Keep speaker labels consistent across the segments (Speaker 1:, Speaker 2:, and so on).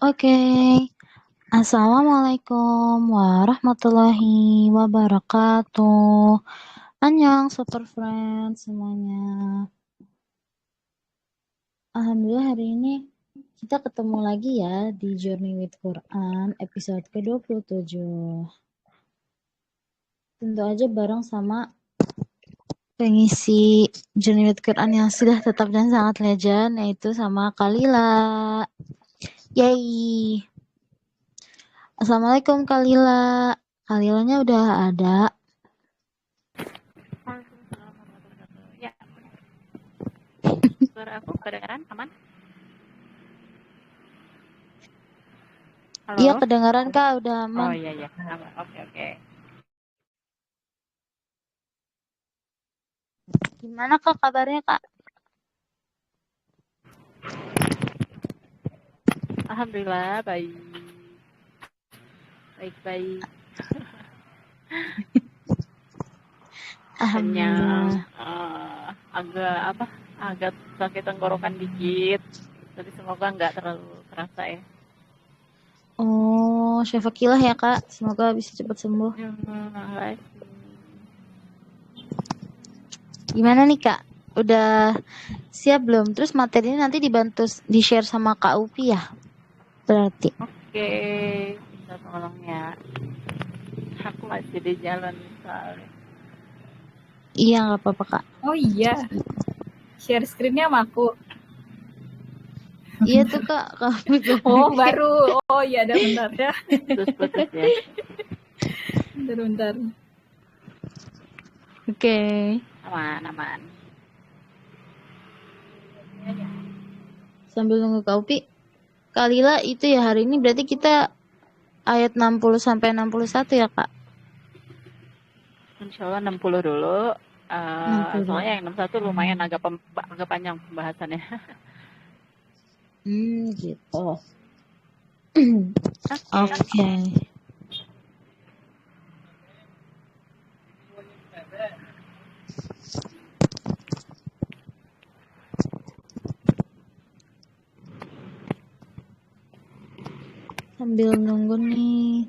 Speaker 1: Oke, Assalamualaikum warahmatullahi wabarakatuh. Annyeong super friends semuanya. Alhamdulillah hari ini kita ketemu lagi ya di Journey with Quran episode ke-27. Tentu aja bareng sama pengisi Journey with Quran yang sudah tetap dan sangat legend, yaitu sama Kalila. Yay! Assalamualaikum Kalila. Kalilanya udah ada.
Speaker 2: Waalaikumsalam warahmatullahi wabarakatuh. Ya, suara aku kedengaran aman?
Speaker 1: Iya
Speaker 2: Halo?
Speaker 1: kedengaran Kak, udah
Speaker 2: Oh
Speaker 1: aman.
Speaker 2: iya ya, aman. Oke oke.
Speaker 1: Gimana Kak kabarnya Kak?
Speaker 2: Alhamdulillah baik. Baik. Hanya
Speaker 1: Alhamdulillah.
Speaker 2: agak apa? Agak sakit tenggorokan dikit. Tapi semoga nggak terlalu terasa ya.
Speaker 1: Oh, syafakillah ya Kak. Semoga bisa cepat sembuh.
Speaker 2: Makasih.
Speaker 1: Gimana nih Kak? Udah siap belum? Terus materinya nanti dibantu di-share sama Kak Upi ya? Berarti.
Speaker 2: Oke, bisa tolong ya. Aku masih di jalan soalnya.
Speaker 1: Iya nggak apa-apa Kak.
Speaker 3: Oh iya, share screen-nya sama aku.
Speaker 1: Iya tuh Kak, Kak Upi
Speaker 3: Oh baru, oh iya ada bentar ya.
Speaker 2: Putus ya.
Speaker 3: Bentar.
Speaker 1: Oke.
Speaker 2: Aman.
Speaker 1: Sambil nunggu Kak Upi. Kak Lila itu ya hari ini berarti kita ayat 60 sampai 61 ya Kak?
Speaker 2: Insya Allah 60 dulu.
Speaker 1: 60.
Speaker 2: Soalnya yang 61 lumayan agak panjang pembahasannya.
Speaker 1: Gitu.
Speaker 2: Oke.
Speaker 1: Oke. Sambil nunggu nih.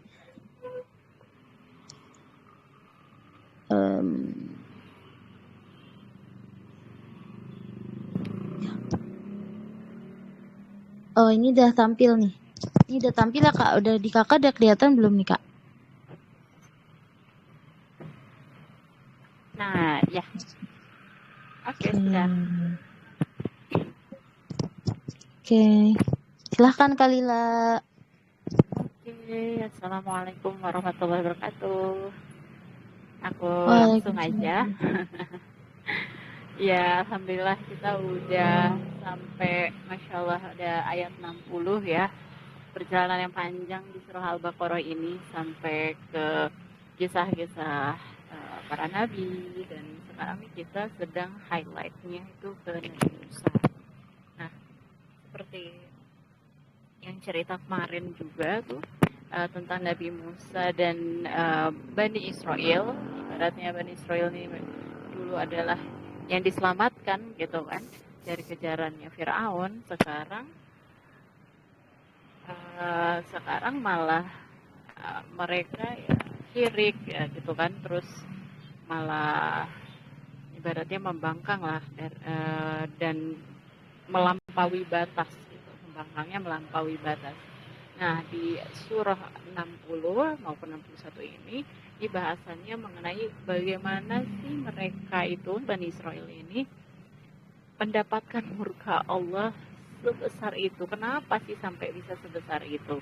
Speaker 1: Oh ini udah tampil nih. Ini udah tampil ya Kak? Udah di Kakak udah kelihatan belum nih Kak?
Speaker 2: Nah, ya. Oke, sudah.
Speaker 1: Oke. Silahkan Kak Lila.
Speaker 2: Oke, Assalamualaikum warahmatullahi wabarakatuh. Aku langsung aja. Ya, Alhamdulillah kita udah sampai, Masya Allah, ada ayat 60 ya. Perjalanan yang panjang di surah Al-Baqarah ini sampai ke kisah-kisah para nabi, dan sekarang ini kita sedang highlightnya itu ke Nabi Musa. Nah, seperti yang cerita kemarin juga tuh tentang Nabi Musa dan Bani Israel. Ibaratnya Bani Israel ini dulu adalah yang diselamatkan gitu kan dari kejarannya Firaun. Sekarang malah mereka ya syirik ya gitu kan, terus malah ibaratnya membangkang lah dan melampaui batas gitu. Membangkangnya melampaui batas. Nah, di surah 60 maupun 61 ini bahasannya mengenai bagaimana sih mereka itu, Bani Israel ini, mendapatkan murka Allah sebesar itu. Kenapa sih sampai bisa sebesar itu?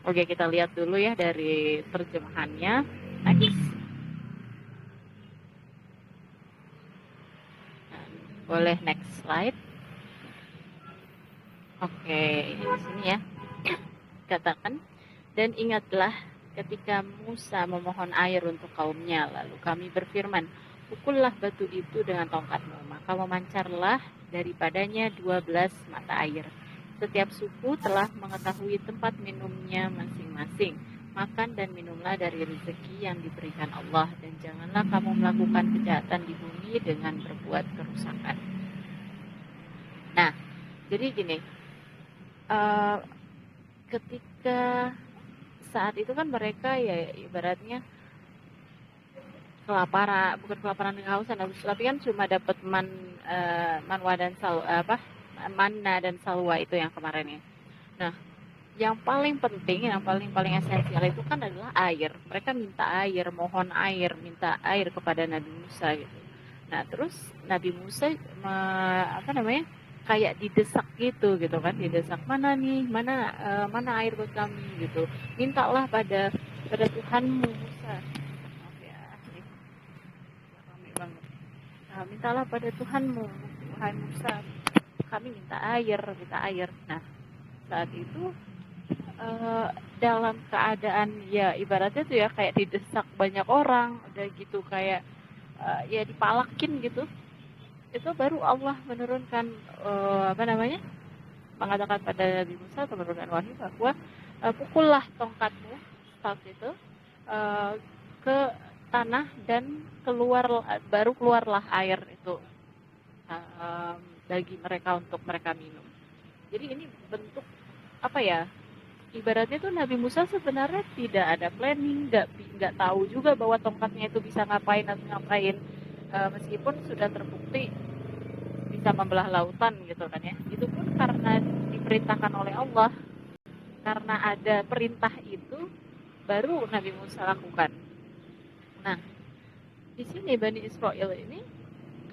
Speaker 2: Oke, kita lihat dulu ya dari terjemahannya. Next. Boleh next slide. Oke, ini di sini ya. Katakan, dan ingatlah ketika Musa memohon air untuk kaumnya, lalu kami berfirman, pukullah batu itu dengan tongkatmu, maka memancarlah daripadanya 12 mata air. Setiap suku telah mengetahui tempat minumnya masing-masing. Makan dan minumlah dari rezeki yang diberikan Allah, dan janganlah kamu melakukan kejahatan di bumi dengan berbuat kerusakan. Nah, jadi gini, ketika saat itu kan mereka ya ibaratnya bukan kelaparan dan kehausan, tapi kan cuma dapat manwa dan manna dan salwa itu yang kemarin ya. Nah, yang paling penting, yang paling esensial itu kan adalah air. Mereka minta air, mohon air, minta air kepada Nabi Musa gitu. Nah, terus Nabi Musa kayak didesak gitu kan, didesak, mana air buat kami gitu. Mintalah pada Tuhanmu Musa. Maaf ya, ini ramai banget. Nah, mintalah pada Tuhanmu, wahai Musa. Kami minta air. Nah, saat itu dalam keadaan ya ibaratnya tuh ya kayak didesak banyak orang, udah gitu kayak ya dipalakin gitu. Itu baru Allah menurunkan mengatakan pada Nabi Musa atau menurunkan wahyu bahwa pukullah tongkatmu staff itu ke tanah dan baru keluarlah air itu bagi mereka untuk mereka minum. Jadi ini bentuk apa ya? Ibaratnya tuh Nabi Musa sebenarnya tidak ada planning, nggak tahu juga bahwa tongkatnya itu bisa ngapain, meskipun sudah terbukti bisa membelah lautan gitu kan ya. Itu pun karena diperintahkan oleh Allah, karena ada perintah itu baru Nabi Musa lakukan. Nah, di sini Bani Israel ini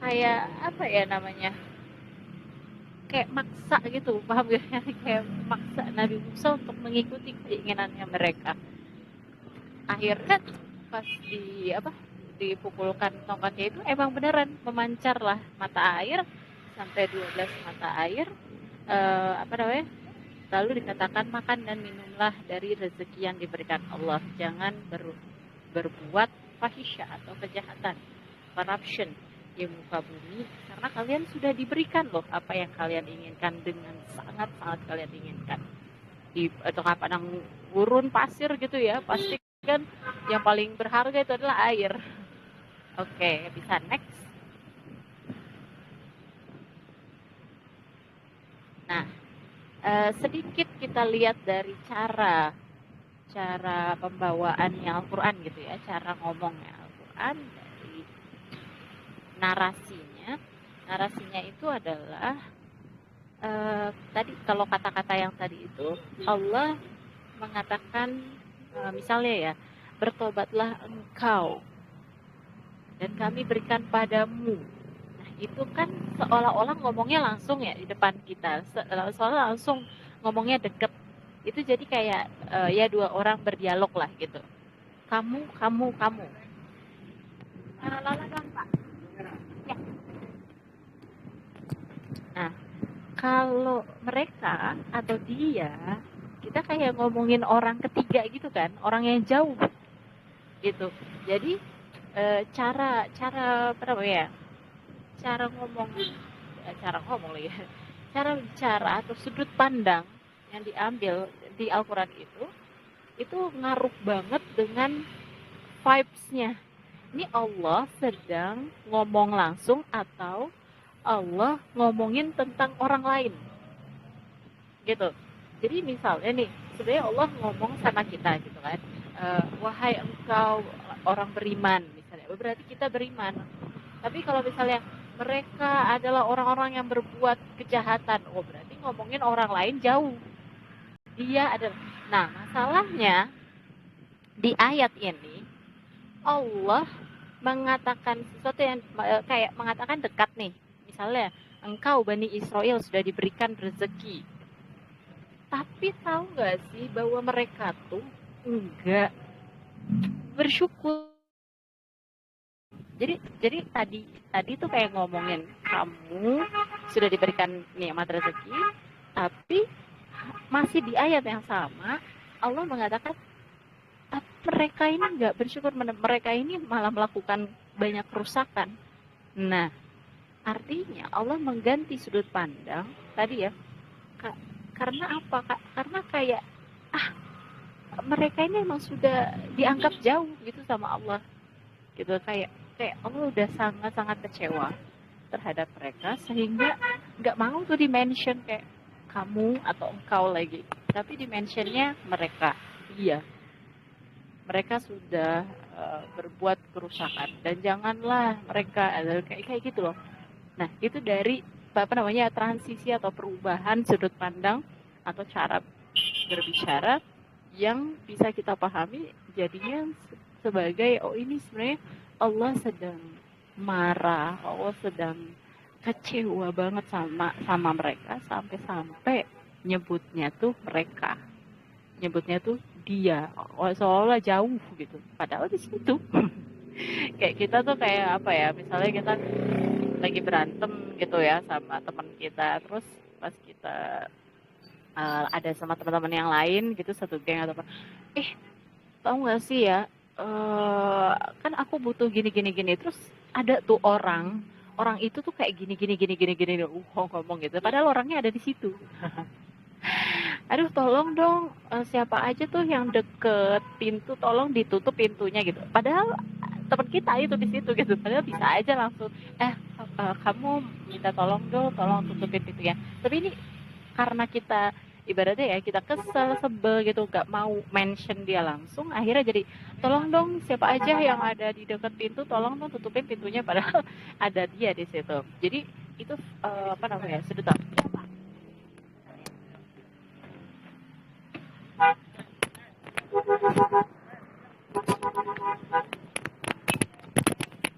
Speaker 2: kayak apa ya namanya? Kayak maksa gitu, paham gak? Kayak maksa Nabi Musa untuk mengikuti keinginannya mereka. Akhirnya pas dipukulkan tongkatnya itu emang beneran memancarlah mata air sampai 12 mata air. Lalu dikatakan makan dan minumlah dari rezeki yang diberikan Allah. Jangan berbuat fahisya atau kejahatan, corruption di muka bumi, karena kalian sudah diberikan loh apa yang kalian inginkan dengan sangat-sangat kalian inginkan. Di tengah padang gurun pasir gitu ya, pasti kan yang paling berharga itu adalah air. Oke, bisa next. Nah, sedikit kita lihat dari cara pembawaannya Al-Quran gitu ya, cara ngomongnya Al-Quran. Narasinya itu adalah tadi kalau kata-kata yang tadi itu Allah mengatakan misalnya ya, bertobatlah engkau dan kami berikan padamu. Nah, itu kan seolah-olah ngomongnya langsung ya di depan kita, seolah langsung ngomongnya deket. Itu jadi kayak ya dua orang berdialog lah gitu. Kamu. Lala dong Pak. Ya. Nah, kalau mereka atau dia, kita kayak ngomongin orang ketiga gitu kan, orang yang jauh gitu. Jadi cara bicara atau sudut pandang yang diambil di Al-Quran itu ngaruh banget dengan vibes-nya. Ini Allah sedang ngomong langsung atau Allah ngomongin tentang orang lain gitu. Jadi misalnya nih, sebenarnya Allah ngomong sama kita gitu kan, wahai engkau orang beriman misalnya, berarti kita beriman. Tapi kalau misalnya mereka adalah orang-orang yang berbuat kejahatan, berarti ngomongin orang lain jauh. Dia adalah, nah masalahnya di ayat ini Allah mengatakan sesuatu yang kayak mengatakan dekat nih. Misalnya, engkau Bani Israel sudah diberikan rezeki. Tapi tahu gak sih bahwa mereka tuh enggak bersyukur. Jadi tadi tuh kayak ngomongin kamu sudah diberikan nikmat rezeki, tapi masih di ayat yang sama Allah mengatakan mereka ini enggak bersyukur, mereka ini malah melakukan banyak kerusakan. Nah, artinya Allah mengganti sudut pandang tadi ya. Karena apa? Karena kayak mereka ini emang sudah dianggap jauh gitu sama Allah. Gitu kayak Allah udah sangat-sangat kecewa terhadap mereka sehingga nggak mau tuh di-mention kayak kamu atau engkau lagi. tapi dimensionnya mereka sudah berbuat kerusakan, dan janganlah mereka kayak gitu loh. Nah, itu dari transisi atau perubahan sudut pandang atau cara berbicara yang bisa kita pahami jadinya sebagai ini sebenarnya Allah sedang marah, Allah sedang kecewa banget sama mereka, sampai nyebutnya tuh dia, seolah jauh gitu, padahal di situ. Kayak kita tuh kayak apa ya, misalnya kita lagi berantem gitu ya sama teman kita, terus pas kita ada sama teman-teman yang lain gitu, satu geng atau apa, tahu nggak sih ya, kan aku butuh gini, terus ada tuh orang itu tuh kayak gini, ngomong gitu, padahal orangnya ada di situ. Aduh, tolong dong, siapa aja tuh yang deket pintu, tolong ditutup pintunya gitu. Padahal teman kita itu di situ gitu. Padahal bisa aja langsung, kamu minta tolong dong, tolong tutupin pintunya. Tapi ini karena kita ibaratnya ya, kita kesel, sebel gitu, gak mau mention dia langsung, akhirnya jadi tolong dong, siapa aja yang ada di dekat pintu, tolong dong tutupin pintunya, padahal ada dia di situ. Jadi itu sudut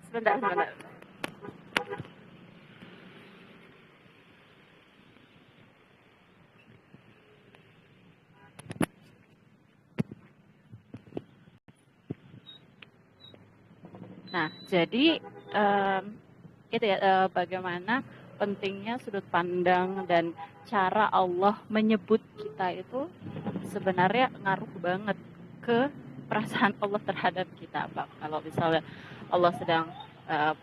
Speaker 2: sebentar. Nah, jadi itu ya, bagaimana pentingnya sudut pandang dan cara Allah menyebut kita itu sebenarnya ngaruh banget ke perasaan Allah terhadap kita. Kalau misalnya Allah sedang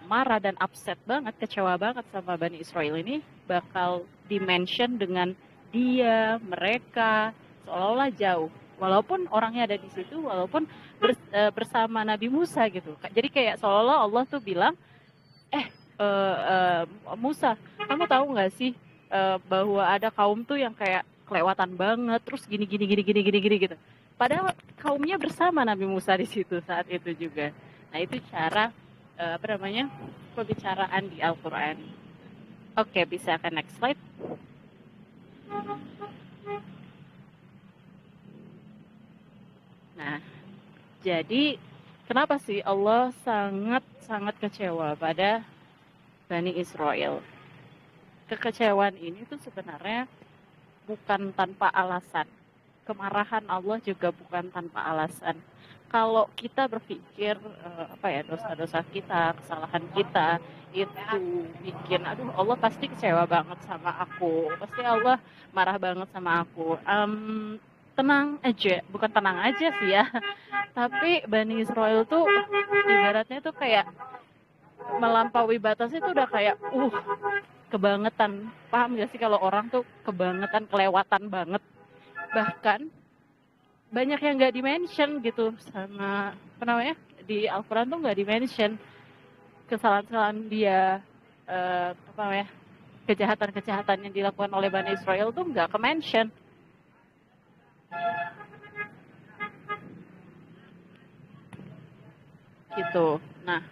Speaker 2: marah dan upset banget, kecewa banget sama Bani Israel ini, bakal dimention dengan dia, mereka, seolah-olah jauh. Walaupun orangnya ada di situ, walaupun bersama Nabi Musa gitu. Jadi kayak seolah-olah Allah tuh bilang, Musa, kamu tahu nggak sih bahwa ada kaum tuh yang kayak kelewatan banget, terus gini gitu. Padahal kaumnya bersama Nabi Musa di situ saat itu juga. Nah, itu cara pembicaraan di Al-Quran. Oke, bisa ke next slide. Nah, jadi kenapa sih Allah sangat kecewa pada Bani Israel? Kekecewaan ini tuh sebenarnya bukan tanpa alasan. Kemarahan Allah juga bukan tanpa alasan. Kalau kita berpikir dosa-dosa kita, kesalahan kita itu bikin, Allah pasti kecewa banget sama aku, pasti Allah marah banget sama aku. Tenang aja, bukan tenang aja sih ya, tapi Bani Israel tuh ibaratnya tuh kayak melampaui batas itu udah kayak kebangetan. Paham gak sih kalau orang tuh kebangetan, kelewatan banget, bahkan banyak yang nggak dimention gitu sama di Al-Quran tuh nggak dimention kesalahan dia, kejahatan yang dilakukan oleh Bani Israel tuh nggak ke-mention gitu. Nah,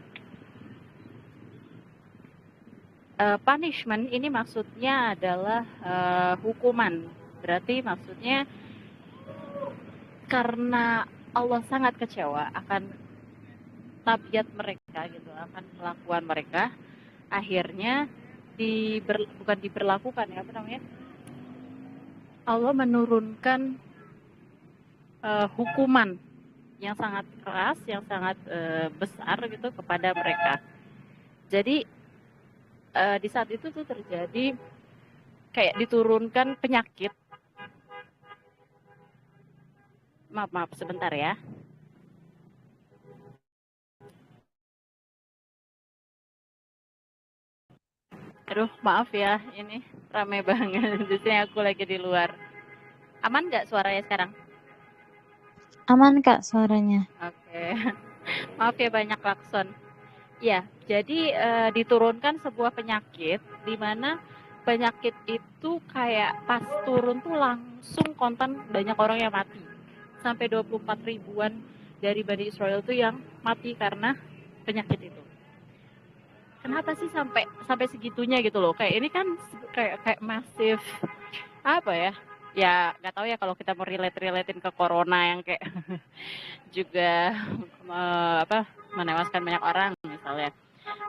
Speaker 2: punishment ini maksudnya adalah hukuman. Berarti maksudnya karena Allah sangat kecewa akan tabiat mereka gitu, akan kelakuan mereka, akhirnya bukan diberlakukan ya, Allah menurunkan hukuman yang sangat keras, yang sangat besar gitu kepada mereka. Jadi di saat itu tuh terjadi kayak diturunkan penyakit. Maaf sebentar ya. Aduh, maaf ya, ini rame banget. Di sini aku lagi di luar. Aman nggak suaranya sekarang?
Speaker 1: Aman Kak suaranya.
Speaker 2: Oke. Maaf ya, banyak klakson. Ya, jadi diturunkan sebuah penyakit di mana penyakit itu kayak pas turun tuh langsung kontan banyak orang yang mati. Sampai 24 ribuan dari Bani Israel tuh yang mati karena penyakit itu. Kenapa sih sampai segitunya gitu loh? Kayak ini kan kayak masif apa ya? Ya nggak tahu ya kalau kita mau relatein ke corona yang kayak juga menewaskan banyak orang misalnya.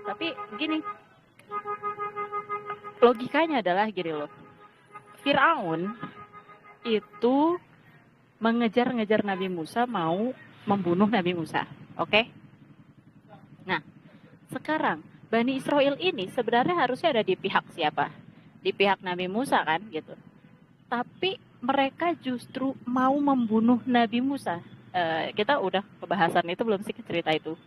Speaker 2: Tapi gini, logikanya adalah gini loh. Firaun itu mengejar-ngejar Nabi Musa, mau membunuh Nabi Musa. Oke? Nah, sekarang Bani Israel ini sebenarnya harusnya ada di pihak siapa? Di pihak Nabi Musa kan gitu. Tapi mereka justru mau membunuh Nabi Musa. Kita udah kebahasan itu belum sih cerita itu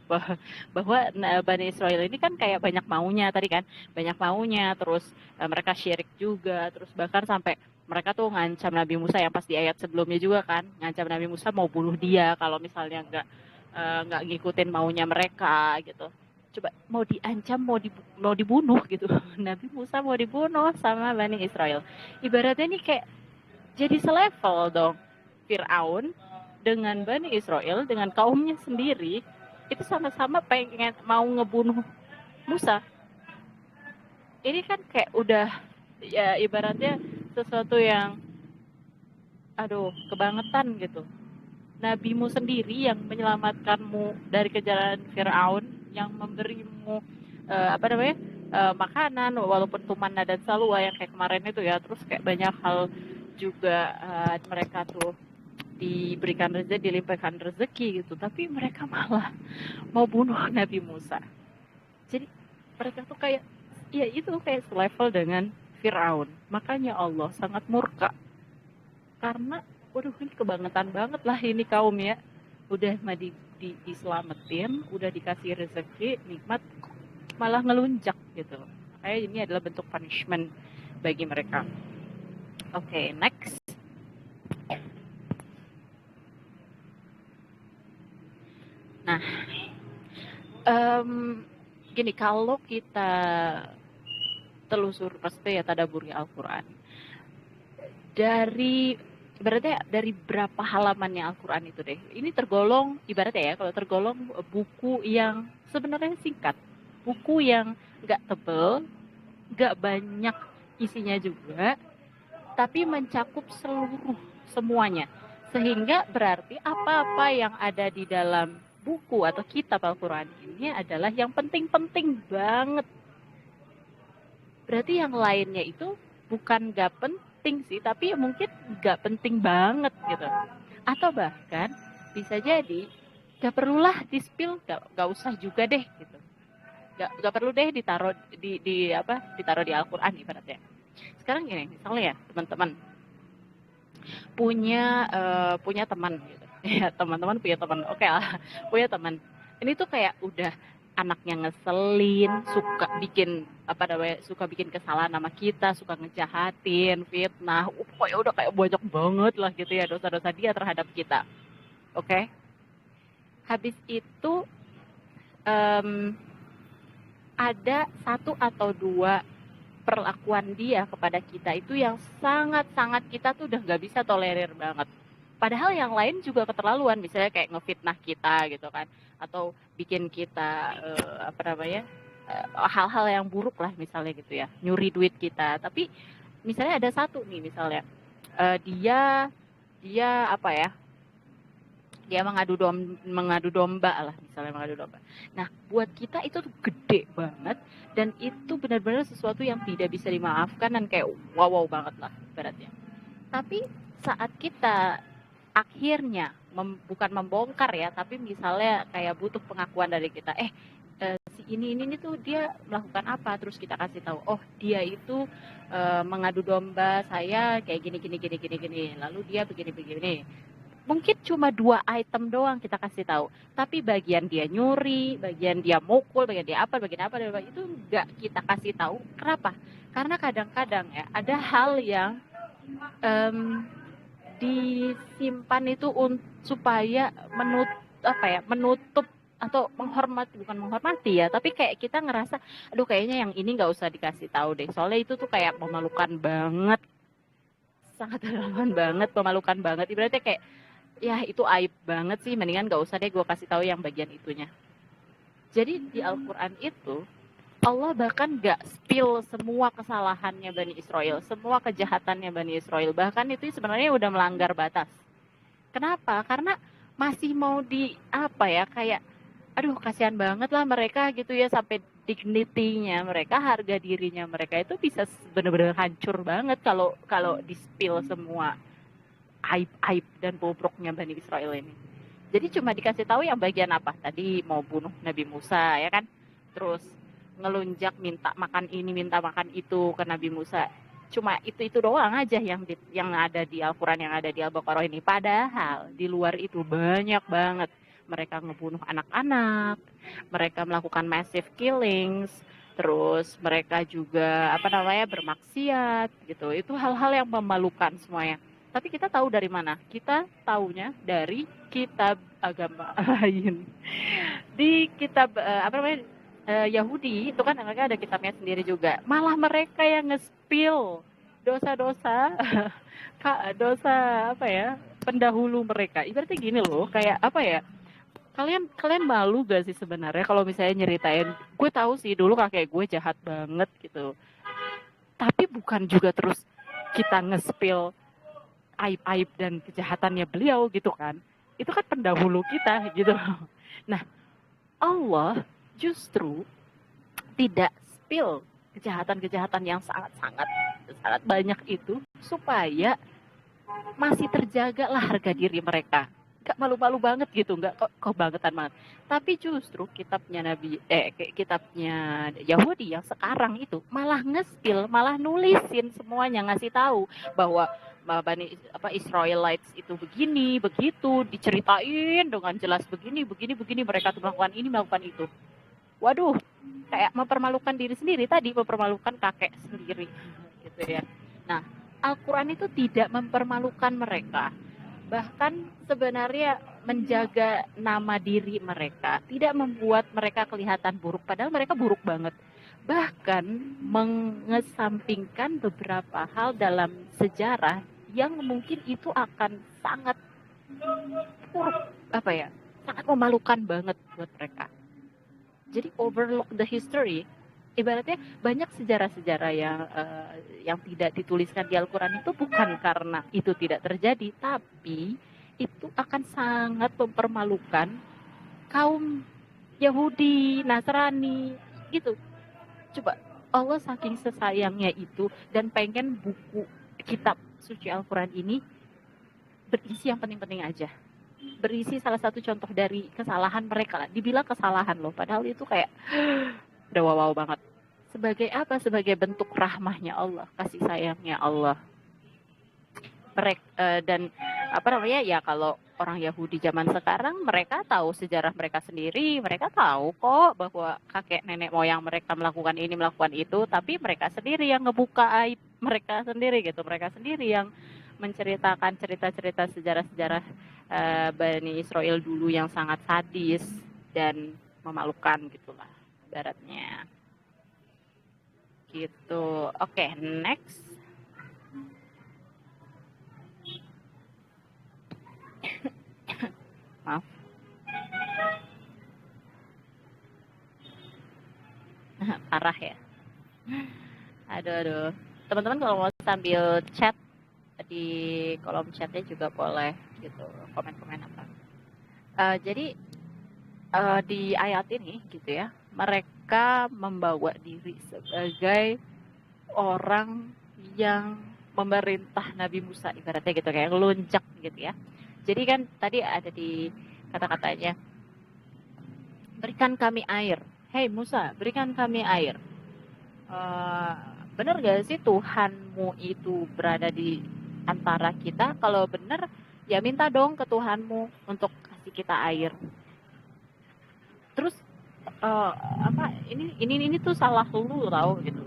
Speaker 2: bahwa Bani Israel ini kan kayak banyak maunya tadi kan, banyak maunya, terus mereka syirik juga, terus bahkan sampai mereka tuh ngancam Nabi Musa yang pas di ayat sebelumnya juga kan, ngancam Nabi Musa mau bunuh dia kalau misalnya nggak ngikutin maunya mereka gitu. Coba mau diancam, mau dibunuh gitu. Nabi Musa mau dibunuh sama Bani Israel. Ibaratnya nih kayak jadi selevel dong. Firaun dengan Bani Israel, dengan kaumnya sendiri, itu sama-sama pengen mau ngebunuh Musa. Ini kan kayak udah ya ibaratnya sesuatu yang kebangetan gitu. Nabimu sendiri yang menyelamatkanmu dari kejaran Firaun, yang memberimu makanan walaupun tumanna dan salwa yang kayak kemarin itu ya, terus kayak banyak hal juga mereka tuh diberikan rezeki, dilimpahkan rezeki gitu, tapi mereka malah mau bunuh Nabi Musa. Jadi mereka tuh kayak selevel dengan Firaun. Makanya Allah sangat murka karena ini kebangetan banget lah ini kaum ya. Udah diselamatin, udah dikasih rezeki, nikmat, malah ngelunjak gitu. Kayak ini adalah bentuk punishment bagi mereka. Oke, next. Nah, gini, kalau kita telusur pasti ya tadaburi Al-Quran, berarti dari berapa halamannya Al-Quran itu deh, ini tergolong ibaratnya ya, kalau tergolong buku yang sebenarnya singkat, buku yang nggak tebel, nggak banyak isinya juga, tapi mencakup semuanya, sehingga berarti apa-apa yang ada di dalam buku atau kitab Al-Quran ini adalah yang penting-penting banget. Berarti yang lainnya itu bukan gak penting sih, tapi mungkin gak penting banget gitu. Atau bahkan bisa jadi gak perlulah di-spill, gak usah juga deh gitu. Gak perlu deh ditaruh ditaruh di Al-Quran ibaratnya. Sekarang gini, misalnya ya teman-teman punya teman gitu. Ya, teman-teman punya teman. Oke lah, punya teman. Ini tuh kayak udah anaknya ngeselin, suka bikin kesalahan sama kita, suka ngejahatin, fitnah. Pokoknya udah kayak banyak banget lah gitu ya dosa-dosa dia terhadap kita. Oke? Habis itu ada 1 atau 2 perlakuan dia kepada kita itu yang sangat-sangat kita tuh udah gak bisa tolerir banget. Padahal yang lain juga keterlaluan, misalnya kayak ngefitnah kita gitu kan, atau bikin kita hal-hal yang buruk lah misalnya gitu ya, nyuri duit kita. Tapi misalnya ada 1 nih misalnya dia mengadu domba lah misalnya, mengadu domba. Nah, buat kita itu tuh gede banget dan itu benar-benar sesuatu yang tidak bisa dimaafkan dan kayak wow banget lah beratnya. Tapi saat kita akhirnya bukan membongkar ya, tapi misalnya kayak butuh pengakuan dari kita, si ini tuh dia melakukan apa, terus kita kasih tahu, oh dia itu mengadu domba saya kayak gini, lalu dia begini. Mungkin cuma 2 item doang kita kasih tahu, tapi bagian dia nyuri, bagian dia mukul, bagian apa itu nggak kita kasih tahu. Kenapa? Karena kadang-kadang ya ada hal yang disimpan itu supaya menutup atau menghormati, bukan menghormati ya, tapi kayak kita ngerasa aduh kayaknya yang ini nggak usah dikasih tahu deh, soalnya itu tuh kayak memalukan banget, sangat memalukan banget, memalukan banget, ibaratnya kayak ya itu aib banget sih, mendingan nggak usah deh gue kasih tahu yang bagian itunya. Jadi di Al-Quran itu Allah bahkan gak spill semua kesalahannya Bani Israel, semua kejahatannya Bani Israel, bahkan itu sebenarnya udah melanggar batas. Kenapa? Karena masih mau di apa ya, kayak aduh kasihan banget lah mereka gitu ya, sampai dignity-nya mereka, harga dirinya mereka itu bisa benar-benar hancur banget kalau kalau di spill semua aib-aib dan bobroknya Bani Israel ini. Jadi cuma dikasih tahu yang bagian apa? Tadi mau bunuh Nabi Musa ya kan? Terus ngelunjak minta makan ini, minta makan itu ke Nabi Musa. Cuma itu doang aja yang ada di Al-Qur'an, yang ada di Al-Baqarah ini. Padahal di luar itu banyak banget. Mereka ngebunuh anak-anak, mereka melakukan massive killings, terus mereka juga bermaksiat gitu. Itu hal-hal yang memalukan semuanya. Tapi kita tahu dari mana? Kita taunya dari kitab agama lain. Di kitab Yahudi itu kan mereka ada kitabnya sendiri juga. Malah mereka yang nge-spill dosa-dosa dosa pendahulu mereka. Ibaratnya gini loh, kayak apa ya? Kalian malu gak sih sebenarnya kalau misalnya nyeritain, gue tahu sih dulu kakek gue jahat banget gitu. Tapi bukan juga terus kita nge-spill aib-aib dan kejahatannya beliau gitu kan. Itu kan pendahulu kita gitu. Nah, Allah justru tidak spill kejahatan-kejahatan yang sangat banyak itu supaya masih terjaga lah harga diri mereka. Gak malu-malu banget gitu, gak kebangetan banget. Tapi justru kitabnya Yahudi yang sekarang itu malah nge-spill, malah nulisin semuanya, ngasih tahu bahwa Bani Israelites itu begini, begitu, diceritain dengan jelas begini, mereka tuh melakukan ini, melakukan itu. Waduh, kayak mempermalukan diri sendiri tadi, mempermalukan kakek sendiri gitu ya. Nah, Al-Quran itu tidak mempermalukan mereka, bahkan sebenarnya menjaga nama diri mereka, tidak membuat mereka kelihatan buruk, padahal mereka buruk banget. Bahkan mengesampingkan beberapa hal dalam sejarah yang mungkin itu akan sangat buruk, sangat memalukan banget buat mereka. Jadi overlook the history. Ibaratnya banyak sejarah-sejarah yang tidak dituliskan di Al-Quran itu bukan karena itu tidak terjadi, tapi itu akan sangat mempermalukan kaum Yahudi, Nasrani, gitu. Coba Allah saking sesayangnya itu dan pengen buku kitab suci Al-Quran ini berisi yang penting-penting aja. Berisi salah satu contoh dari kesalahan mereka lah. Dibilang kesalahan loh, padahal itu kayak udah wow banget. Sebagai apa? Sebagai bentuk rahmahnya Allah, kasih sayangnya Allah. Dan ya kalau orang Yahudi zaman sekarang, mereka tahu sejarah mereka sendiri, mereka tahu kok bahwa kakek nenek moyang mereka melakukan ini, melakukan itu, tapi mereka sendiri yang ngebuka aib mereka sendiri gitu, mereka sendiri yang menceritakan cerita-cerita sejarah-sejarah Bani Israel dulu yang sangat sadis dan memalukan gitulah ibaratnya. Gitu. Oke, next. Maaf. Parah ya. Aduh. Teman-teman kalau mau sambil chat di kolom chatnya juga boleh gitu, komen-komen apa. Jadi di ayat ini gitu ya, mereka membawa diri sebagai orang yang memerintah Nabi Musa, ibaratnya gitu, kayak ngelunjak gitu ya. Jadi kan tadi ada di kata-katanya, berikan kami air. Hei Musa, berikan kami air. Benar gak sih Tuhanmu itu berada di antara kita? Kalau benar, ya minta dong ke Tuhanmu untuk kasih kita air. Terus ini tuh salah lu tau gitu,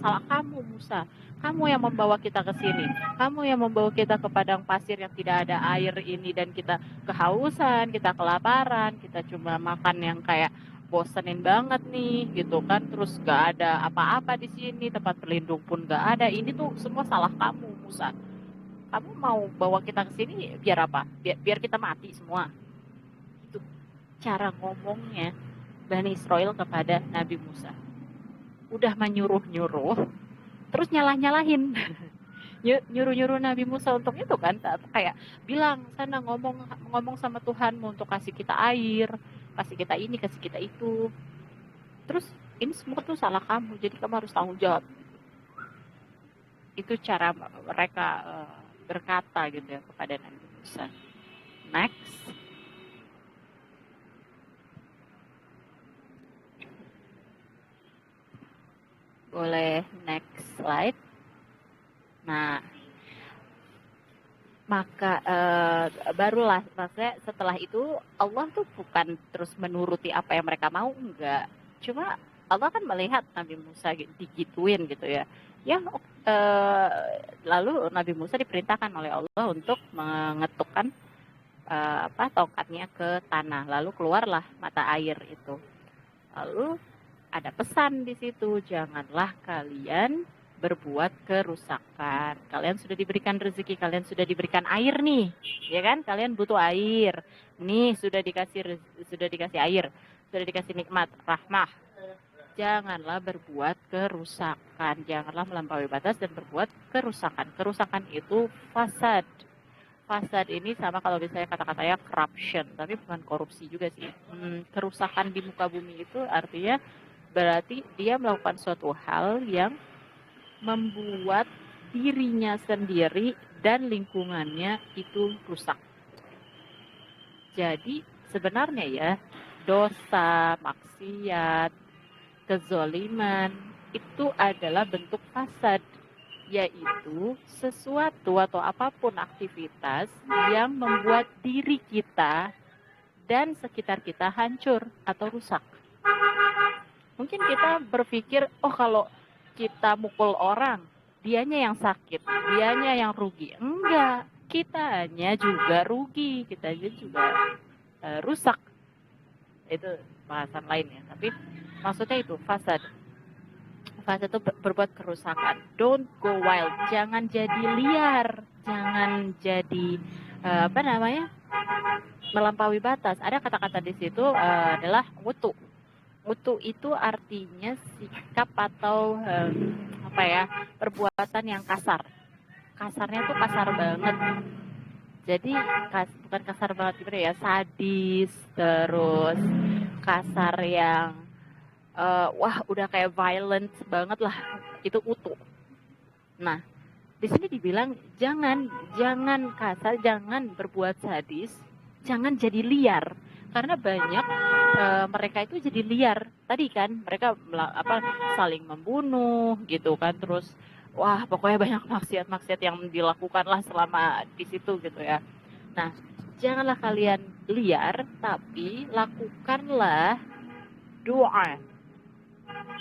Speaker 2: salah kamu Musa, Kamu yang membawa kita ke sini. Kamu yang membawa kita ke padang pasir yang tidak ada air ini, dan kita kehausan, kita kelaparan, kita cuma makan yang kayak bosenin banget nih gitu kan. Terus gak ada apa-apa di sini, tempat berlindung pun gak ada. Ini tuh semua salah kamu, Musa. Kamu mau bawa kita ke sini biar apa? Biar kita mati semua. Itu cara ngomongnya Bani Israel kepada Nabi Musa. Udah menyuruh-nyuruh, terus nyalah-nyalahin. Nyuruh-nyuruh Nabi Musa untuk itu kan, kayak bilang sana ngomong sama Tuhanmu untuk kasih kita air, kasih kita ini, kasih kita itu. Terus ini semua tuh salah kamu, jadi kamu harus tanggung jawab. Itu cara mereka berkata gitu ya kepada Nabi Musa. Next. Boleh next slide. Nah, maka barulah, maksudnya setelah itu Allah tuh bukan terus menuruti apa yang mereka mau, enggak. Cuma Allah kan melihat Nabi Musa digituin gitu ya. Lalu Nabi Musa diperintahkan oleh Allah untuk mengetukkan tongkatnya ke tanah. Lalu keluarlah mata air itu. Lalu ada pesan di situ, janganlah kalian berbuat kerusakan. Kalian sudah diberikan rezeki, kalian sudah diberikan air nih, ya kan? Kalian butuh air. Nih sudah dikasih air, sudah dikasih nikmat, rahmah. Janganlah berbuat kerusakan, janganlah melampaui batas dan berbuat kerusakan. Kerusakan itu fasad. Fasad ini sama kalau misalnya kata-katanya corruption, tapi bukan korupsi juga sih. Kerusakan di muka bumi itu artinya berarti dia melakukan suatu hal yang membuat dirinya sendiri dan lingkungannya itu rusak. Jadi sebenarnya ya, dosa, maksiat, kezoliman itu adalah bentuk fasad, yaitu sesuatu atau apapun aktivitas yang membuat diri kita dan sekitar kita hancur atau rusak. Mungkin kita berpikir, oh kalau kita mukul orang, dianya yang sakit, dianya yang rugi. Enggak, kitanya juga rugi, kitanya juga rusak. Itu bahasan lain ya, tapi maksudnya itu fasad. Fasad itu berbuat kerusakan. Don't go wild, jangan jadi liar, jangan jadi melampaui batas. Ada kata-kata di situ adalah wutu. Wutu itu artinya sikap atau perbuatan yang kasar. Kasarnya tuh kasar banget. Jadi bukan kasar banget gimana ya, sadis, terus kasar yang udah kayak violent banget lah. Itu wutu. Nah, di sini dibilang jangan kasar, jangan berbuat sadis, jangan jadi liar. Karena banyak mereka itu jadi liar. Tadi kan mereka saling membunuh gitu kan, terus pokoknya banyak maksiat-maksiat yang dilakukan lah selama di situ gitu ya. Nah, janganlah kalian liar, tapi lakukanlah doa.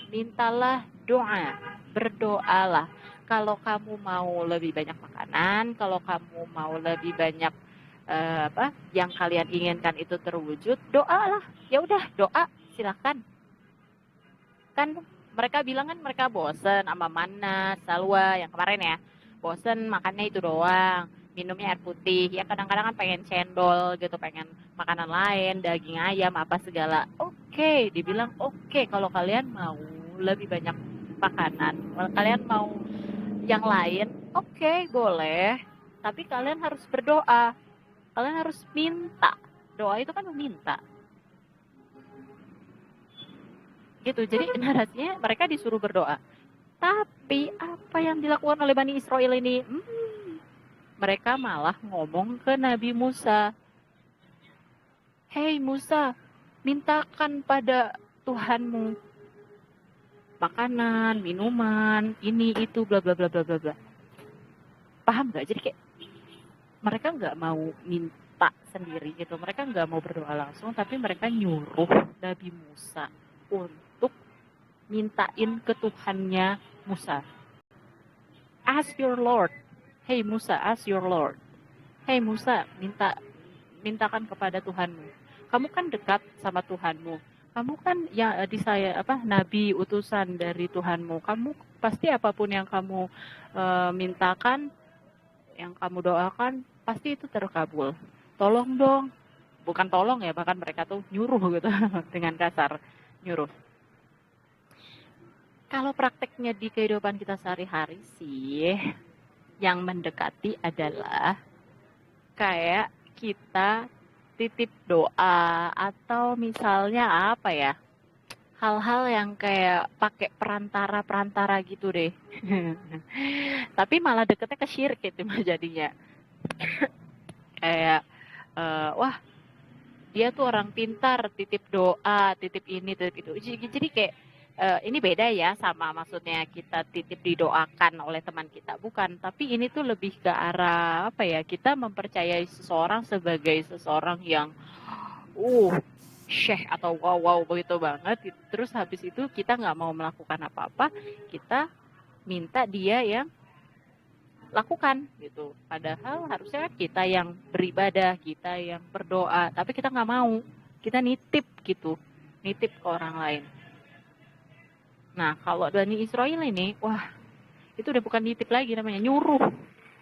Speaker 2: Mintalah doa, berdoalah. Kalau kamu mau lebih banyak makanan, kalau kamu mau lebih banyak yang kalian inginkan itu terwujud, doalah. Ya udah, doa, silakan. Kan mereka bilang kan mereka bosen sama mana, salwa yang kemarin ya. Bosen makannya itu doang, minumnya air putih. Ya kadang-kadang kan pengen cendol gitu, pengen makanan lain, daging ayam apa segala. Oke, dibilang oke, kalau kalian mau lebih banyak makanan, kalau kalian mau yang lain, oke, boleh. Tapi kalian harus berdoa. Kalian harus minta. Doa itu kan meminta. Gitu. Jadi narasinya mereka disuruh berdoa. Tapi apa yang dilakukan oleh Bani Israel ini? Mereka malah ngomong ke Nabi Musa. Hei Musa, mintakan pada Tuhanmu makanan, minuman, ini, itu, bla bla bla bla bla bla. Paham gak? Jadi kayak mereka nggak mau minta sendiri gitu, mereka nggak mau berdoa langsung, tapi mereka nyuruh Nabi Musa untuk mintain ke Tuhannya Musa. Ask your Lord. Hey Musa, ask your Lord. Hey Musa, mintakan kepada Tuhanmu. Kamu kan dekat sama Tuhanmu. Kamu kan ya nabi utusan dari Tuhanmu. Kamu pasti apapun yang kamu mintakan, yang kamu doakan, pasti itu terkabul. Tolong dong. Bukan tolong ya, bahkan mereka tuh nyuruh gitu dengan kasar, nyuruh. Kalau prakteknya di kehidupan kita sehari-hari sih, yang mendekati adalah kayak kita titip doa atau misalnya apa ya, hal-hal yang kayak pakai perantara gitu deh. Tapi malah deketnya ke syirik itu jadinya. Kayak wah dia tuh orang pintar, titip doa, titip ini, titip itu. Jadi kayak ini beda ya sama maksudnya kita titip didoakan oleh teman kita, bukan. Tapi ini tuh lebih ke arah apa ya, kita mempercayai seseorang sebagai seseorang yang syekh atau wow begitu banget. Terus habis itu kita nggak mau melakukan apa-apa, kita minta dia yang lakukan gitu. Padahal harusnya kita yang beribadah, kita yang berdoa, tapi kita nggak mau. Kita nitip gitu, nitip ke orang lain. Nah, kalau Bani Israel ini, wah, itu udah bukan nitip lagi namanya, nyuruh.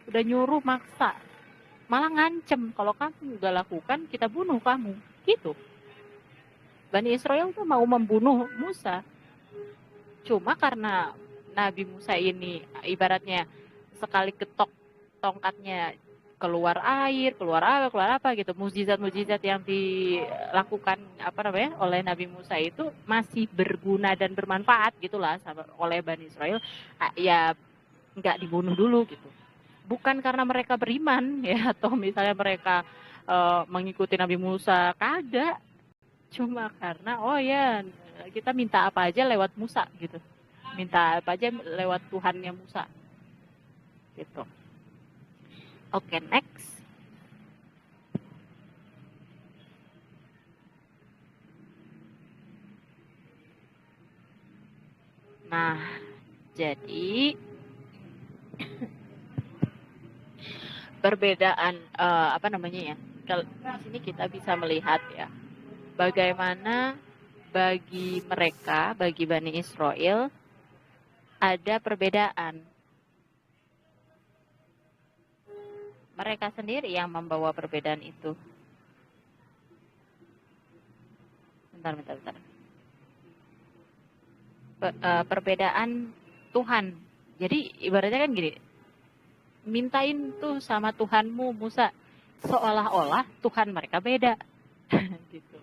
Speaker 2: Udah nyuruh, maksa. Malah ngancem, kalau kamu udah lakukan, kita bunuh kamu. Gitu. Bani Israel tuh mau membunuh Musa. Cuma karena Nabi Musa ini ibaratnya sekali ketok tongkatnya keluar air, keluar apa gitu. Mukjizat-mukjizat yang dilakukan oleh Nabi Musa itu masih berguna dan bermanfaat gitulah oleh Bani Israel. Ya nggak dibunuh dulu gitu. Bukan karena mereka beriman ya, atau misalnya mereka mengikuti Nabi Musa, kagak. Cuma karena kita minta apa aja lewat Musa gitu. Minta apa aja lewat Tuhannya Musa. Gitu. Oke, next. Nah, jadi perbedaan Kalau di sini kita bisa melihat ya, bagaimana bagi Bani Israel ada perbedaan. Mereka sendiri yang membawa perbedaan itu. Bentar. Perbedaan Tuhan. Jadi ibaratnya kan gini, mintain tuh sama Tuhanmu Musa, seolah-olah Tuhan mereka beda. Gitu.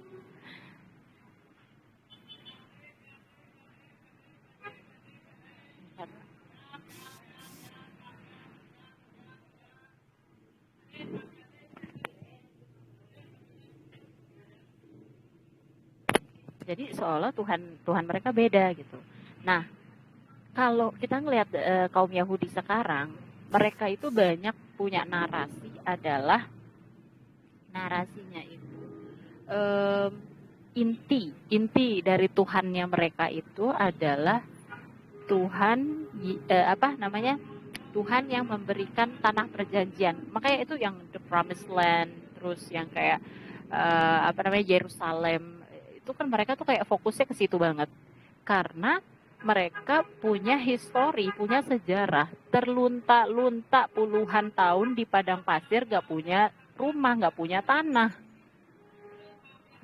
Speaker 2: Jadi seolah Tuhan mereka beda gitu. Nah, kalau kita ngelihat kaum Yahudi sekarang, mereka itu banyak punya narasi, adalah narasinya itu inti dari Tuhannya mereka itu adalah Tuhan Tuhan yang memberikan tanah perjanjian. Makanya itu yang the promised land, terus yang kayak Yerusalem. Itu kan mereka tuh kayak fokusnya ke situ banget. Karena mereka punya histori, punya sejarah, terlunta-lunta puluhan tahun di padang pasir, gak punya rumah, gak punya tanah.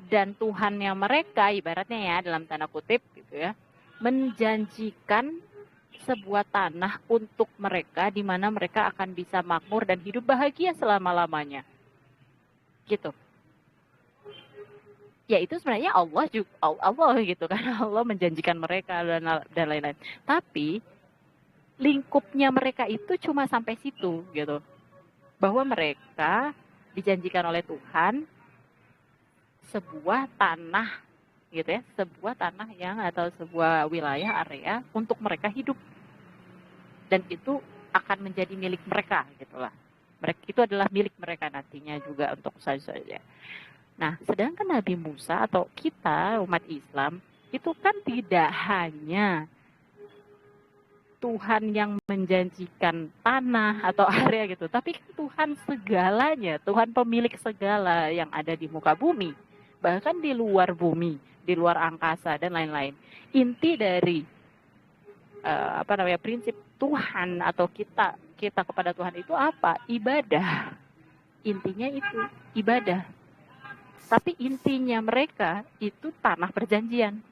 Speaker 2: Dan Tuhannya mereka, ibaratnya ya dalam tanda kutip gitu ya, menjanjikan sebuah tanah untuk mereka di mana mereka akan bisa makmur dan hidup bahagia selama-lamanya. Gitu. Ya itu sebenarnya Allah gitu kan, Allah menjanjikan mereka dan lain-lain. Tapi lingkupnya mereka itu cuma sampai situ gitu. Bahwa mereka dijanjikan oleh Tuhan sebuah tanah gitu ya, sebuah tanah yang atau sebuah wilayah area untuk mereka hidup. Dan itu akan menjadi milik mereka gitulah. Itu adalah milik mereka nantinya juga untuk saja. Nah, sedangkan Nabi Musa atau kita umat Islam itu kan tidak hanya Tuhan yang menjanjikan tanah atau area gitu, tapi kan Tuhan segalanya, Tuhan pemilik segala yang ada di muka bumi, bahkan di luar bumi, di luar angkasa dan lain-lain. Inti dari prinsip Tuhan atau kita kepada Tuhan itu apa? Ibadah. Intinya itu ibadah. Tapi intinya mereka itu tanah perjanjian.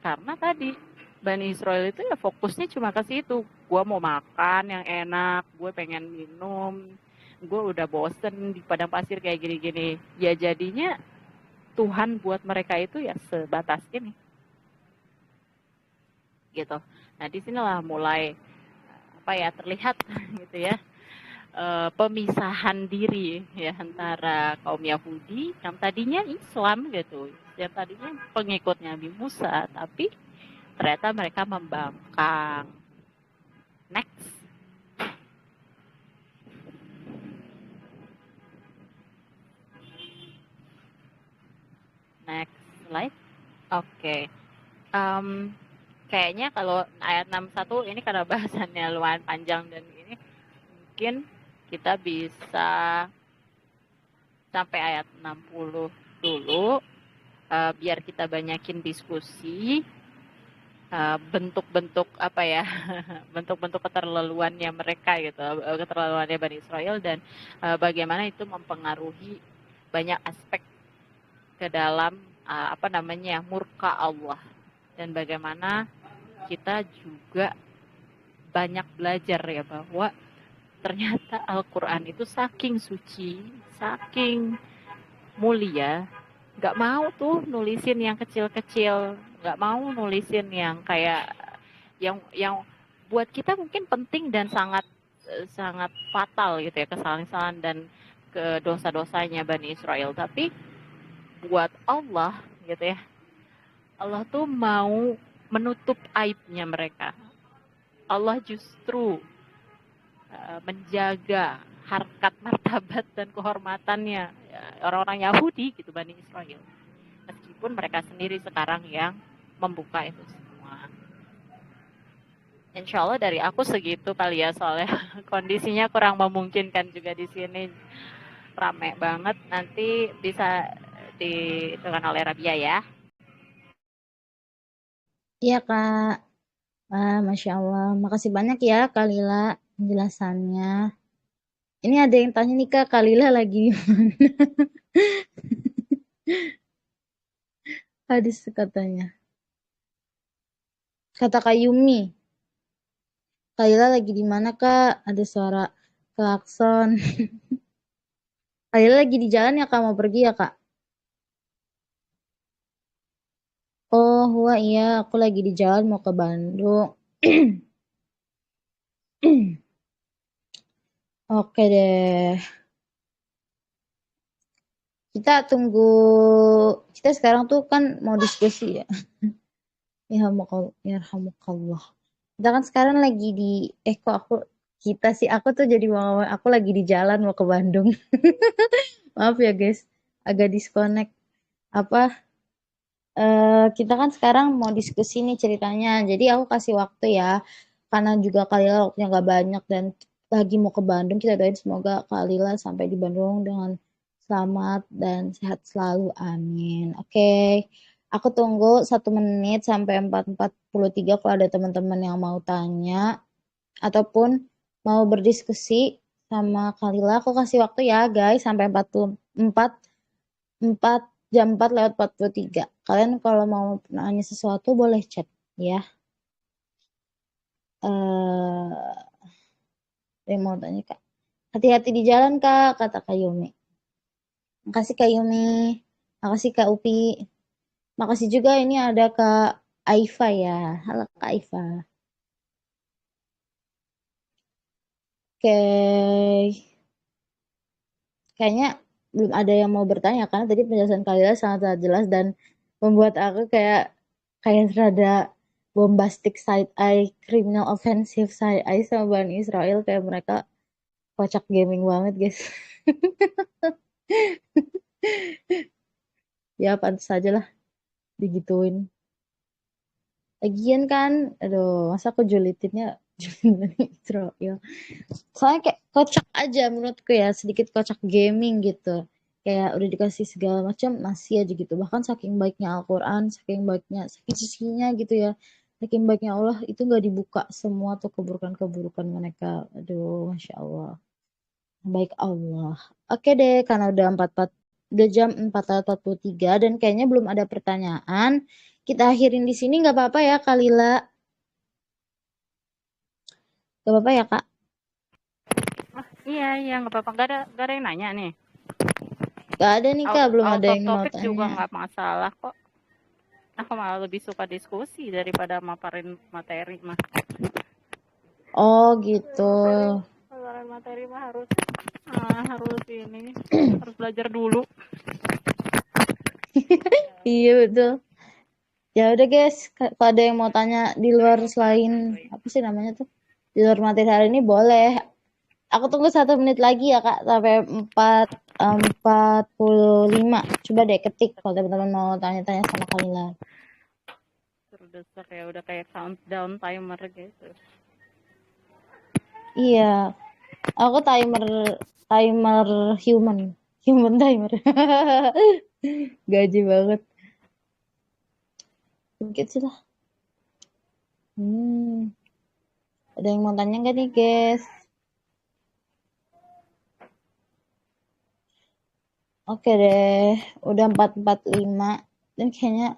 Speaker 2: Karena tadi Bani Israel itu ya fokusnya cuma ke situ. Gue mau makan yang enak, gue pengen minum, gue udah bosen di padang pasir kayak gini-gini. Ya jadinya Tuhan buat mereka itu ya sebatas ini. Gitu. Nah disinilah mulai terlihat gitu ya pemisahan diri ya antara kaum Yahudi yang tadinya Islam gitu, yang tadinya pengikutnya Nabi Musa, tapi ternyata mereka membangkang. Next. Next slide. Oke. Kayaknya kalau ayat 61 ini karena bahasannya lumayan panjang dan ini mungkin kita bisa sampai ayat 60 dulu biar kita banyakin diskusi bentuk-bentuk bentuk-bentuk keterlaluannya mereka gitu, keterlaluannya Bani Israel dan bagaimana itu mempengaruhi banyak aspek ke dalam murka Allah, dan bagaimana kita juga banyak belajar ya bahwa ternyata Al-Quran itu saking suci, saking mulia, nggak mau tuh nulisin yang kecil-kecil, nggak mau nulisin yang kayak yang buat kita mungkin penting dan sangat fatal gitu ya, kesalahan-kesalahan dan ke dosa-dosanya Bani Israel. Tapi buat Allah gitu ya, Allah tuh mau menutup aibnya mereka. Allah justru menjaga harkat martabat dan kehormatannya orang-orang Yahudi gitu, Bani Israel, meskipun mereka sendiri sekarang yang membuka itu semua. Insya Allah dari aku segitu kali ya, soalnya kondisinya kurang memungkinkan juga di sini, rame banget. Nanti bisa ditentukan oleh Rabia ya.
Speaker 1: Iya Kak. Masya Allah. Makasih banyak ya Kak Lila penjelasannya. Ini ada yang tanya nih Kak, Lila lagi gimana? Hadis katanya. Kata Kak Yumi, Kak Lila lagi di mana Kak? Ada suara klakson. Kak Lila lagi di jalan ya Kak, mau pergi ya Kak? Oh, wah iya, aku lagi di jalan mau ke Bandung. Oke deh. Kita tunggu, kita sekarang tuh kan mau diskusi ya. Yarhamukallah. Kita kan sekarang lagi di, kok aku tuh jadi aku lagi di jalan mau ke Bandung. Maaf ya guys, agak disconnect. Kita kan sekarang mau diskusi nih ceritanya. Jadi aku kasih waktu ya, karena juga Kalila waktunya gak banyak dan lagi mau ke Bandung. Kita doain semoga Kalila sampai di Bandung dengan selamat dan sehat selalu. Amin. Oke. Aku tunggu 1 menit sampai 4:43 kalau ada teman-teman yang mau tanya ataupun mau berdiskusi sama Kalila. Aku kasih waktu ya guys sampai 4 jam 4:43. Kalian kalau mau nanya sesuatu boleh chat ya. Mau tanya Kak. Hati-hati di jalan Kak, kata Kak Yumi. Makasih Kak Yumi. Makasih Kak Upi. Makasih juga ini ada Kak Aifa ya. Halo Kak Aifa. Oke. Kayaknya belum ada yang mau bertanya karena tadi penjelasan kalian sangat jelas dan membuat aku kayak rada bombastic side eye, criminal offensive side eye sama Bani Israel, kayak mereka kocak gaming banget guys. Ya pantas saja lah digituin. Lagian kan, aduh, masa aku julitinnya Bani Israil. Soalnya kayak kocak aja menurutku ya, sedikit kocak gaming gitu. Kayak udah dikasih segala macam masih aja gitu. Bahkan saking baiknya Al-Quran, saking baiknya, saking sucinya gitu ya. Saking baiknya Allah itu nggak dibuka semua tuh keburukan-keburukan mereka. Aduh, Masya Allah. Baik Allah. Oke deh, karena udah jam 4.43 dan kayaknya belum ada pertanyaan. Kita akhirin di sini nggak apa-apa ya, Kalila? Nggak apa-apa ya, Kak?
Speaker 2: Oh, iya, nggak apa-apa. Nggak ada yang nanya nih.
Speaker 1: Nggak ada nih, Kak. Belum
Speaker 2: Out
Speaker 1: ada
Speaker 2: of
Speaker 1: yang mau
Speaker 2: topic juga
Speaker 1: tanya.
Speaker 2: nggak masalah kok. Aku malah lebih suka diskusi daripada maparin materi mah.
Speaker 1: Oh, gitu.
Speaker 2: Maparin materi mah harus ini harus belajar dulu.
Speaker 1: Iya, betul. Ya udah guys, kalau ada yang mau tanya di luar selain apa sih namanya tuh? Di luar materi hari ini boleh. Aku tunggu 1 menit lagi ya Kak, sampai 4:45. Coba deh ketik kalau teman-teman mau tanya-tanya sama Kalila.
Speaker 2: Terdesak ya, udah kayak countdown timer gitu.
Speaker 1: Iya, aku timer timer human, human timer. Gaji banget. Mungkin sih lah. Ada yang mau tanya nggak nih guys? Oke deh, udah 4:45 dan kayaknya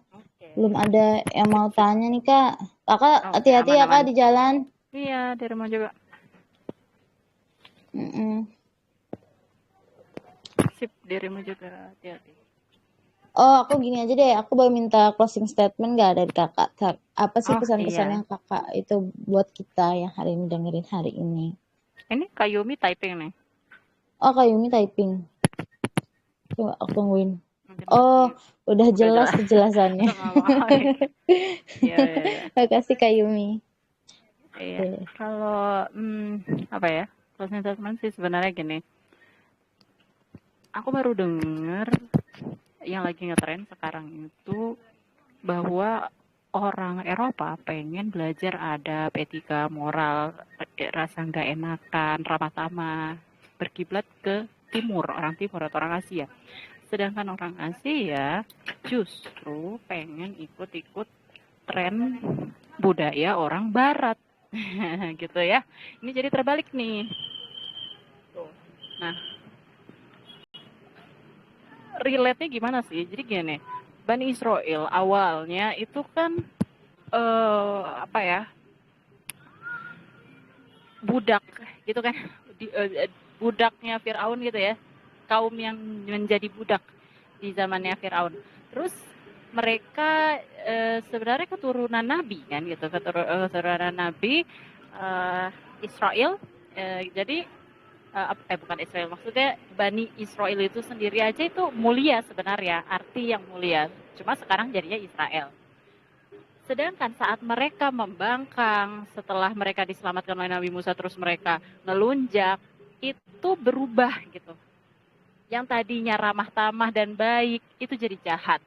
Speaker 1: belum ada yang mau tanya nih Kak. Kakak
Speaker 2: Oke,
Speaker 1: hati-hati ya Kak
Speaker 2: aman-aman.
Speaker 1: di jalan.
Speaker 2: Iya, di rumah juga. Sip, dirimu juga hati-hati.
Speaker 1: Oh, aku gini aja deh. Aku boleh minta closing statement nggak dari Kakak? Apa sih
Speaker 2: Oh
Speaker 1: pesan-pesan
Speaker 2: iya,
Speaker 1: yang Kakak itu buat kita yang hari ini dengerin hari ini?
Speaker 2: ini Kak Yumi typing nih.
Speaker 1: Oh, Kak Yumi typing. Coba aku tungguin.
Speaker 2: Mungkin
Speaker 1: Oh,
Speaker 2: masih
Speaker 1: udah jelas
Speaker 2: jelas.
Speaker 1: kejelasannya.
Speaker 2: Iya, iya.
Speaker 1: Makasih Kak Yumi.
Speaker 2: Iya. Kalau apa ya? Closing statement sih sebenarnya gini. Aku baru denger yang lagi ngetren sekarang itu bahwa orang Eropa pengen belajar adab, etika, moral, rasa nggak enakan, ramah tamah, berkiblat ke timur, orang timur atau orang Asia. Sedangkan orang Asia justru pengen ikut-ikut tren budaya orang Barat. Gitu ya. Ini jadi terbalik nih. Tuh. Nah, relate-nya gimana sih? Jadi gini, Bani Israel awalnya itu kan apa ya? Budak gitu kan. Budaknya Firaun gitu ya. Kaum yang menjadi budak di zamannya Firaun. Terus mereka sebenarnya keturunan nabi kan gitu, keturunan nabi Israel. Jadi bukan Israel, maksudnya Bani Israel itu sendiri aja itu mulia sebenarnya, arti yang mulia. Cuma sekarang jadinya Israel. Sedangkan saat mereka membangkang, setelah mereka diselamatkan oleh Nabi Musa, terus mereka melunjak, itu berubah gitu. Yang tadinya ramah tamah dan baik, itu jadi jahat,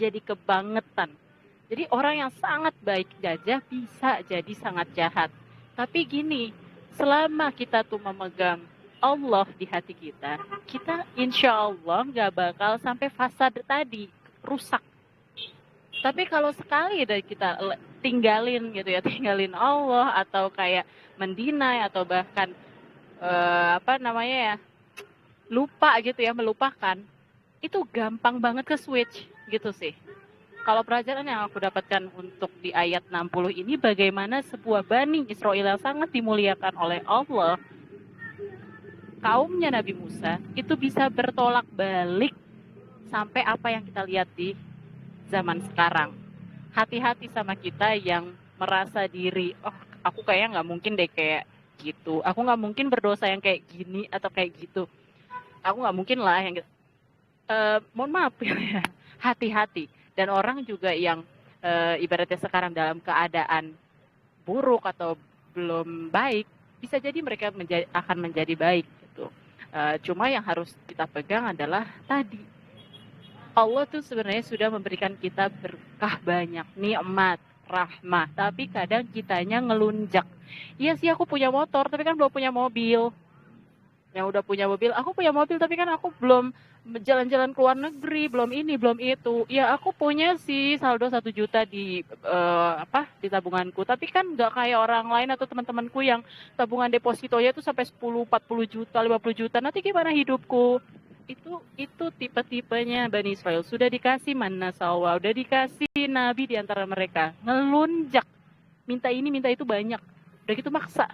Speaker 2: jadi kebangetan. Jadi orang yang sangat baik saja bisa jadi sangat jahat. Tapi gini, selama kita tuh memegang Allah di hati kita, kita insya Allah nggak bakal sampai fasad tadi, rusak. Tapi kalau sekali dari kita tinggalin gitu ya, tinggalin Allah atau kayak mendinai atau bahkan apa namanya ya, lupa gitu ya, melupakan, itu gampang banget ke switch gitu sih. Kalau pelajaran yang aku dapatkan untuk di ayat 60 ini, bagaimana sebuah Bani Israel yang sangat dimuliakan oleh Allah, kaumnya Nabi Musa, itu bisa bertolak balik sampai apa yang kita lihat di zaman sekarang. Hati-hati sama kita yang merasa diri, oh aku kayaknya nggak mungkin deh kayak gitu. Aku nggak mungkin berdosa yang kayak gini atau kayak gitu. Aku nggak mungkin lah yang gitu. Mohon maaf ya, hati-hati. Dan orang juga yang ibaratnya sekarang dalam keadaan buruk atau belum baik, bisa jadi mereka akan menjadi baik gitu. Cuma yang harus kita pegang adalah tadi, Allah tuh sebenarnya sudah memberikan kita berkah banyak, nikmat. rahmah, tapi kadang kitanya ngelunjak. Iya sih aku punya motor, tapi kan belum punya mobil. Yang udah punya mobil, aku punya mobil tapi kan aku belum jalan-jalan ke luar negeri, belum ini, belum itu. Ya aku punya sih saldo 1 juta di di tabunganku, tapi kan nggak kayak orang lain atau teman-temanku yang tabungan depositonya tuh sampai 10, 40 juta, 50 juta. Nanti gimana hidupku? Itu tipe-tipenya Bani Israel. Sudah dikasih manna salwa, udah dikasih nabi di antara mereka. Ngelunjak, minta ini, minta itu banyak. Udah gitu maksa.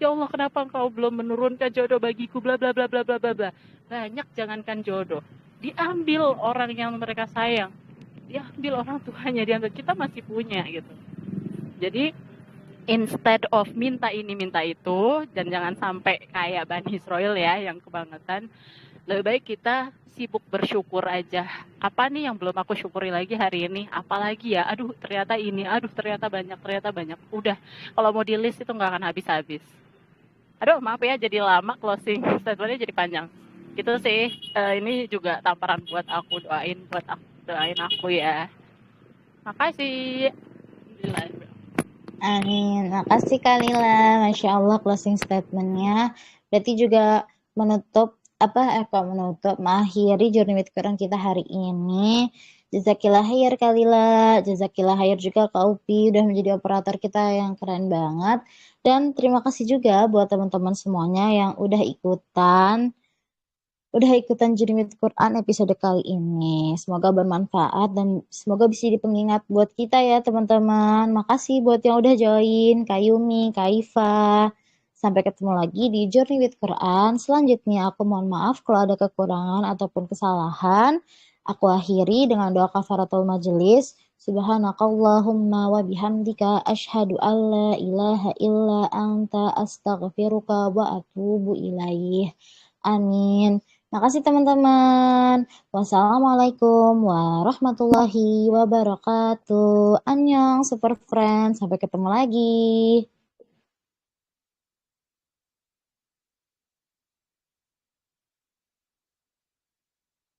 Speaker 2: Ya Allah, kenapa engkau belum menurunkan jodoh bagiku, bla bla bla bla bla bla bla. Banyak, jangankan jodoh, diambil orang yang mereka sayang, diambil orang tuanya, diambil. Kita masih punya gitu. Jadi instead of minta ini minta itu, dan jangan sampai kayak Bani Israel ya yang kebangetan, lebih baik kita sibuk bersyukur aja. Apa nih yang belum aku syukuri lagi hari ini? Apalagi ya? Aduh, ternyata ini. Aduh, ternyata banyak, ternyata banyak. Udah, kalau mau di list itu nggak akan habis-habis. Aduh, maaf ya, jadi lama closing statementnya, jadi panjang. Gitu sih. Ini juga tamparan buat aku, doain aku ya. Makasih.
Speaker 1: Amin. Makasih Kak Lila. Masya Allah closing statementnya. Berarti juga menutup mengakhiri Journey with Quran kita hari ini. Jazakillah khair Kak Lila. Jazakillah khair juga Kak Upi udah menjadi operator kita yang keren banget. Dan terima kasih juga buat teman-teman semuanya yang udah ikutan Journey with Quran episode kali ini. Semoga bermanfaat dan semoga bisa jadi pengingat buat kita ya teman-teman. Makasih buat yang udah join, Kak Yumi, Kak Iva. Sampai ketemu lagi di Journey with Quran. Selanjutnya aku mohon maaf kalau ada kekurangan ataupun kesalahan. Aku akhiri dengan doa kafaratul majelis. Subhanakallahumma wa bihamdika asyhadu alla ilaha illa anta astaghfiruka wa atubu ilaih. Amin. Makasih teman-teman. Wassalamualaikum warahmatullahi wabarakatuh. Annyeong super friends. Sampai ketemu lagi.